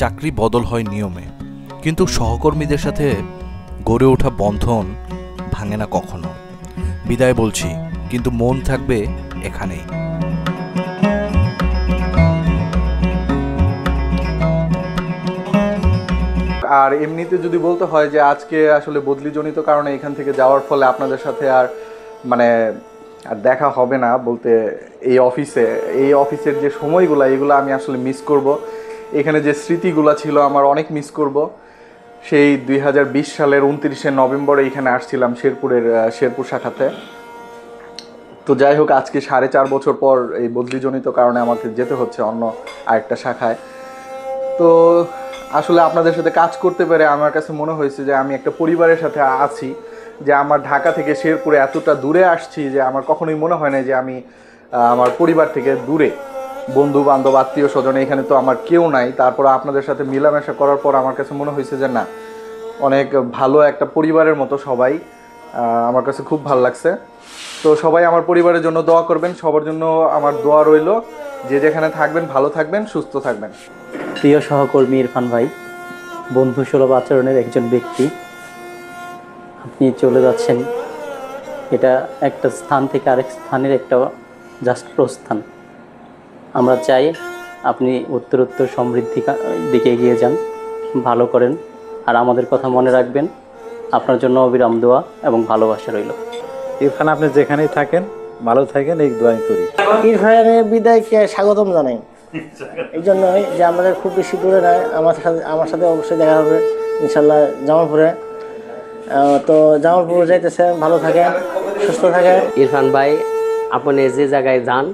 চাকরি বদল হয় নিয়মে, কিন্তু সহকর্মীদের সাথে গড়ে ওঠা বন্ধন ভাঙে না কখনো। বিদায় বলছি, কিন্তু মন থাকবে এখানেই। আর এমনিতে যদি বলতে হয় যে আজকে আসলে বদলিজনিত কারণে এখান থেকে যাওয়ার ফলে আপনাদের সাথে আর আর দেখা হবে না বলতে, এই অফিসের যে সময়গুলো এগুলো আমি আসলে মিস করব। এখানে যে স্মৃতিগুলো ছিল আমার অনেক মিস করব। সেই 2020 সালের 29শে নভেম্বরে এখানে আসছিলাম শেরপুর শাখাতে। তো যাই হোক, আজকে 4.5 বছর পর এই বদলিজনিত কারণে আমাকে যেতে হচ্ছে অন্য আরেকটা শাখায়। তো আসলে আপনাদের সাথে কাজ করতে পেরে আমার কাছে মনে হয়েছে যে আমি একটা পরিবারের সাথে আছি, যে আমার ঢাকা থেকে শেরপুরে এতটা দূরে আসছি যে আমার কখনোই মনে হয় না যে আমি আমার পরিবার থেকে দূরে। বন্ধু বান্ধব আত্মীয় স্বজন এখানে তো আমার কেউ নাই, তারপর আপনাদের সাথে মেলামেশা করার পর আমার কাছে মনে হয়েছে যে না, অনেক ভালো একটা পরিবারের মতো সবাই। আমার কাছে খুব ভালো লাগছে। তো সবাই আমার পরিবারের জন্য দোয়া করবেন, সবার জন্য আমার দোয়া রইল। যে যেখানে থাকবেন ভালো থাকবেন, সুস্থ থাকবেন। প্রিয় সহকর্মী ইরফান ভাই, বন্ধুসুলভ আচরণের একজন ব্যক্তি, আপনি চলে যাচ্ছেন। এটা একটা স্থান থেকে আরেক স্থানের একটা জাস্ট প্রস্থান। আমরা চাই আপনি উত্তরোত্তর সমৃদ্ধির দিকে এগিয়ে যান, ভালো করেন, আর আমাদের কথা মনে রাখবেন। আপনার জন্য অবিরাম দোয়া এবং ভালোবাসা রইল। ইরফান, আপনি যেখানেই থাকেন ভালো থাকেন, এই দোয়াই করি। ইরফানের বিদায়কে স্বাগতম জানাই। এই জন্যই যে আমাদের খুব বেশি দূরে নয়, আমার সাথে অবশ্যই দেখা হবে ইনশাল্লাহ জামালপুরে। তো জামালপুর যাইতেছে, ভালো থাকেন, সুস্থ থাকেন। ইরফান ভাই, আপনি যে জায়গায় যান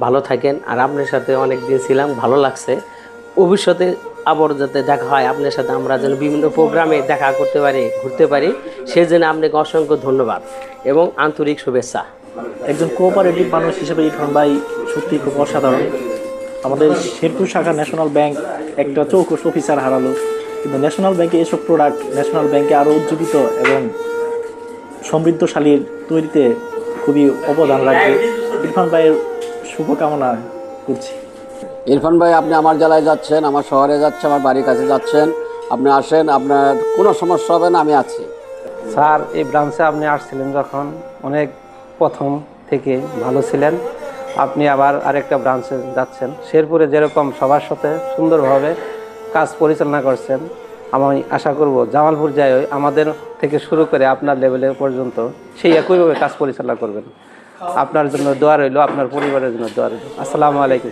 ভালো থাকেন, আর আপনার সাথে অনেক দিন ছিলাম, ভালো লাগছে। ভবিষ্যতে আবার যাতে দেখা হয় আপনার সাথে, আমরা যেন বিভিন্ন প্রোগ্রামে দেখা করতে পারি, ঘুরতে পারি, সেই জন্য আপনাকে অসংখ্য ধন্যবাদ এবং আন্তরিক শুভেচ্ছা। একজন কোঅপারেটিভ মানুষ হিসেবে ইরফান ভাই সত্যি খুব অসাধারণ। আমাদের শেরপুর শাখা ন্যাশনাল ব্যাংক একটা চৌকস অফিসার হারালো, কিন্তু ন্যাশনাল ব্যাংকে এসব প্রোডাক্ট ন্যাশনাল ব্যাংকে আরও উজ্জীবিত এবং সমৃদ্ধশালীর তৈরিতে খুবই অবদান রাখবে। ইরফান ভাইয়ের শুভকামনা করছি। ইরফান ভাই, আপনি আমার জেলায় যাচ্ছেন, আমার শহরে যাচ্ছেন, আমার বাড়ির কাছে যাচ্ছেন, আপনি আসেন, আপনার কোনো সমস্যা হবে না, আমি আছি। স্যার, এই ব্রাঞ্চে আপনি আসছিলেন যখন অনেক প্রথম থেকে ভালো ছিলেন। আপনি আবার আরেকটা ব্রাঞ্চে যাচ্ছেন, শেরপুরে যেরকম সবার সাথে সুন্দরভাবে কাজ পরিচালনা করছেন, আমি আশা করব জামালপুর যাই আমাদের থেকে শুরু করে আপনার লেভেলে পর্যন্ত সেই একইভাবে কাজ পরিচালনা করবেন। আপনার জন্য দোয়া রইল, আপনার পরিবারের জন্য দোয়া রইল। আসসালামু আলাইকুম।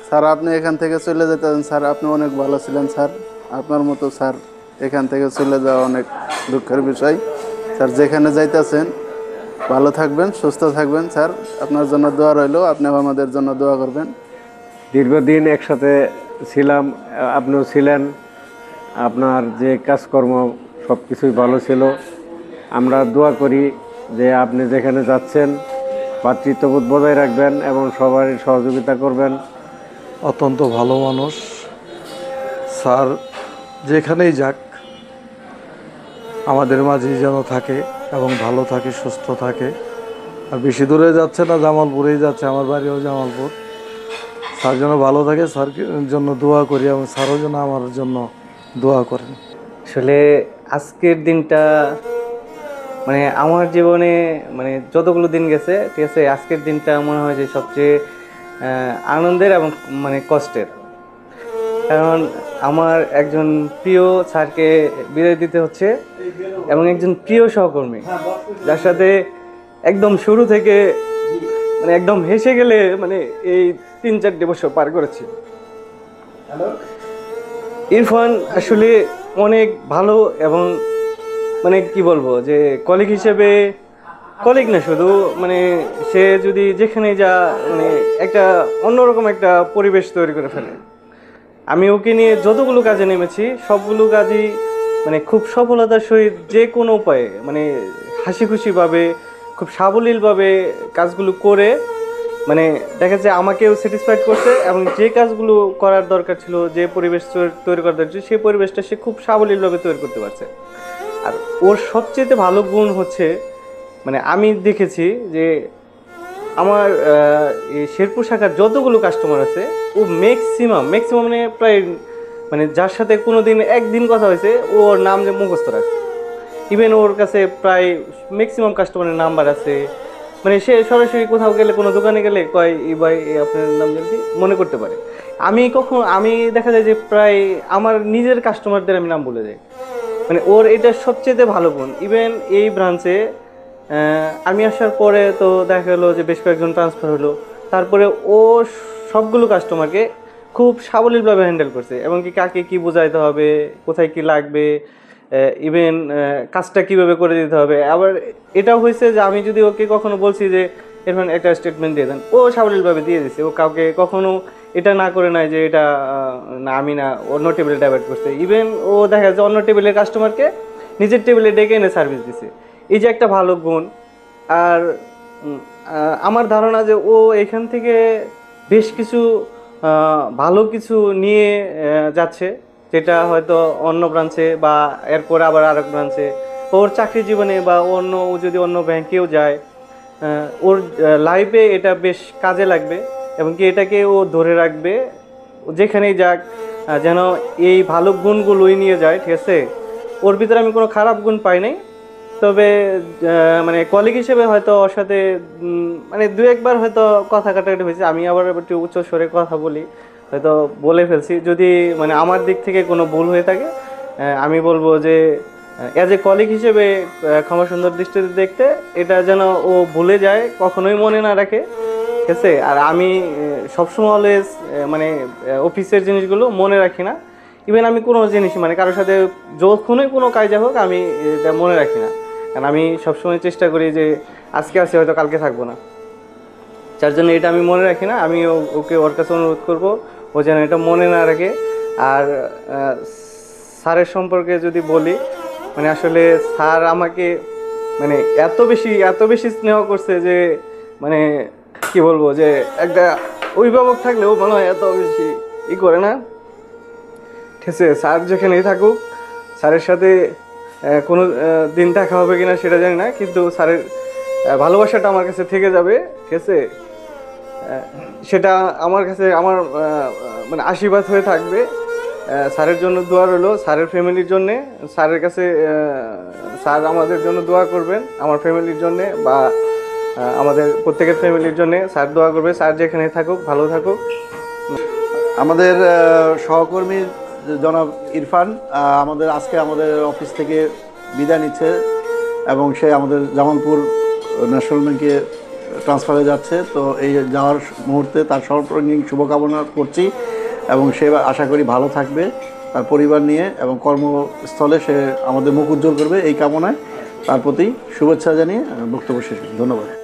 স্যার, আপনি এখান থেকে চলে যেতেন স্যার, আপনি অনেক ভালো ছিলেন স্যার। আপনার মতো স্যার এখান থেকে চলে যাওয়া অনেক দুঃখের বিষয়। স্যার, যেখানে যাইতেছেন ভালো থাকবেন, সুস্থ থাকবেন স্যার। আপনার জন্য দোয়া রইল, আপনিও আমাদের জন্য দোয়া করবেন। দীর্ঘদিন একসাথে ছিলাম, আপনিও ছিলেন। আপনার যে কাজকর্ম সব কিছুই ভালো ছিল। আমরা দোয়া করি যে আপনি যেখানে যাচ্ছেন ভ্রাতৃত্ববোধ বজায় রাখবেন এবং সবারই সহযোগিতা করবেন। অত্যন্ত ভালো মানুষ স্যার, যেখানেই যাক আমাদের মাঝেই যেন থাকে এবং ভালো থাকে, সুস্থ থাকে। আর বেশি দূরে যাচ্ছে না, জামালপুরেই যাচ্ছে, আমার বাড়িও জামালপুর। স্যার যেন ভালো থাকে, স্যার জন্য দোয়া করি এবং স্যারও যেন আমার জন্য দোয়া করেন। আসলে আজকের দিনটা আমার জীবনে যতগুলো দিন গেছে, ঠিক আছে, আজকের দিনটা মনে হয় যে সবচেয়ে আনন্দের এবং কষ্টের। কারণ আমার একজন প্রিয় স্যারকে বিদায় দিতে হচ্ছে এবং একজন প্রিয় সহকর্মী, যার সাথে একদম শুরু থেকে একদম হেসে গেলে এই 3-4 বছর পার করেছি। ইরফান আসলে অনেক ভালো এবং কি বলবো, যে কলিগ হিসেবে, কলিগ না শুধু, সে যদি যেখানে যা একটা অন্যরকম একটা পরিবেশ তৈরি করে ফেলে। আমি ওকে নিয়ে যতগুলো কাজে নেমেছি সবগুলো কাজই খুব সফলতার সহিত যে কোনো উপায়ে হাসি খুশিভাবে, খুব সাবলীলভাবে কাজগুলো করে দেখা যায় আমাকেও স্যাটিসফাইড করছে, এবং যে কাজগুলো করার দরকার ছিল, যে পরিবেশ তৈরি করার দরকার ছিল, সেই পরিবেশটা সে খুব সাবলীলভাবে তৈরি করতে পারছে। আর ওর সবচেয়ে ভালো গুণ হচ্ছে, আমি দেখেছি যে আমার এই শেরপুর শাখার যতগুলো কাস্টমার আছে, ও ম্যাক্সিমাম প্রায় মানে যার সাথে কোনোদিন একদিন কথা হয়েছে ওর নাম যে মুখস্থ রাখছে। ইভেন ওর কাছে প্রায় ম্যাক্সিমাম কাস্টমারের নাম্বার আছে, মানে সে সরাসরি কোথাও গেলে কোনো দোকানে গেলে কয় এই ভাই আপনার নাম জানছি মনে করতে পারে। আমি দেখা যায় যে প্রায় আমার নিজের কাস্টমারদের আমি নাম বলে যাই, মানে ওর এটা সবচেয়ে ভালো গুণ। ইভেন এই ব্রাঞ্চে আমি আসার পরে তো দেখা গেলো যে বেশ কয়েকজন ট্রান্সফার হলো, তারপরে ও সবগুলো কাস্টমারকে খুব সাবলীলভাবে হ্যান্ডেল করছে, এবং কি কাকে কী বোঝাইতে হবে, কোথায় কি লাগবে, ইভেন কাজটা কীভাবে করে দিতে হবে। আবার এটাও হয়েছে যে আমি যদি ওকে কখনো বলছি যে এরকম একটা স্টেটমেন্ট দিয়ে দেন, ও সাবলীলভাবে দিয়ে দিচ্ছে। ও কাউকে কখনো এটা না করে নাই যে এটা না আমি না অন্য টেবিলে ডাইভার্ট করছে। ইভেন ও দেখা যাচ্ছে অন্য টেবিলের কাস্টমারকে নিজের টেবিলে ডেকে এনে সার্ভিস দিছে, এই যে একটা ভালো গুণ। আর আমার ধারণা যে ও এখান থেকে বেশ কিছু ভালো কিছু নিয়ে যাচ্ছে, যেটা হয়তো অন্য ব্রাঞ্চে বা এরপরে আবার আরেক ব্রাঞ্চে ওর চাকরি জীবনে বা ও যদি অন্য ব্যাংকেও যায় ওর লাইফে এটা বেশ কাজে লাগবে, এবং কি এটাকে ও ধরে রাখবে যেখানেই যাক, যেন এই ভালো গুণগুলোই নিয়ে যায়। ঠিক আছে, ওর ভিতরে আমি কোনো খারাপ গুণ পাই নাই, তবে মানে কলিগ হিসেবে হয়তো ওর সাথে মানে দু একবার হয়তো কথা কাটাকাটি হয়েছে, আমি আবার একটু উচ্চ স্বরে কথা বলি, হয়তো বলে ফেলছি। যদি মানে আমার দিক থেকে কোনো ভুল হয়ে থাকে আমি বলবো যে অ্যাজ এ কলিগ হিসেবে ক্ষমা সুন্দর দৃষ্টিতে দেখতে, এটা যেন ও ভুলে যায়, কখনোই মনে না রাখে। ঠিক আছে, আর আমি সবসময় অলওয়েজ মানে অফিসের জিনিসগুলো মনে রাখি না। ইভেন আমি কোনো জিনিস মানে কারোর সাথে যখনই কোনো কাজে হোক আমি এটা মনে রাখি না, কারণ আমি সবসময় চেষ্টা করি যে আজকে আসি হয়তো কালকে থাকবো না, যার জন্য এটা আমি মনে রাখি না। আমি ওকে ওর কাছে অনুরোধ করবো ও যেন এটা মনে না রাখে। আর স্যারের সম্পর্কে যদি বলি, মানে আসলে স্যার আমাকে মানে এত বেশি স্নেহ করছে যে মানে কি বলবো, যে একটা অভিভাবক থাকলেও মনে হয় এত বেশি করে না। ঠিক আছে, স্যার যেখানেই থাকুক, স্যারের সাথে কোনো দিন দেখা হবে কিনা সেটা জানি না, কিন্তু স্যারের ভালোবাসাটা আমার কাছে থেকে যাবে। ঠিক আছে, সেটা আমার কাছে আমার মানে আশীর্বাদ হয়ে থাকবে। স্যারের জন্য দোয়া রইলো, স্যারের ফ্যামিলির জন্যে। স্যারের কাছে স্যার আমাদের জন্য দোয়া করবেন, আমার ফ্যামিলির জন্যে বা আমাদের প্রত্যেকের ফ্যামিলির জন্যে স্যার দোয়া করবে। স্যার যেখানে থাকুক ভালো থাকুক। আমাদের সহকর্মী জনাব ইরফান আজকে আমাদের অফিস থেকে বিদায় নিচ্ছে, এবং সে আমাদের জামালপুর ন্যাশনাল ব্যাংকে ট্রান্সফার হয়ে যাচ্ছে। তো এই যাওয়ার মুহূর্তে তার সর্বাঙ্গীন শুভকামনা করছি, এবং সে আশা করি ভালো থাকবে তার পরিবার নিয়ে, এবং কর্মস্থলে সে আমাদের মুখ উজ্জ্বল করবে এই কামনায় তার প্রতি শুভেচ্ছা জানিয়ে বক্তব্য শেষ। ধন্যবাদ।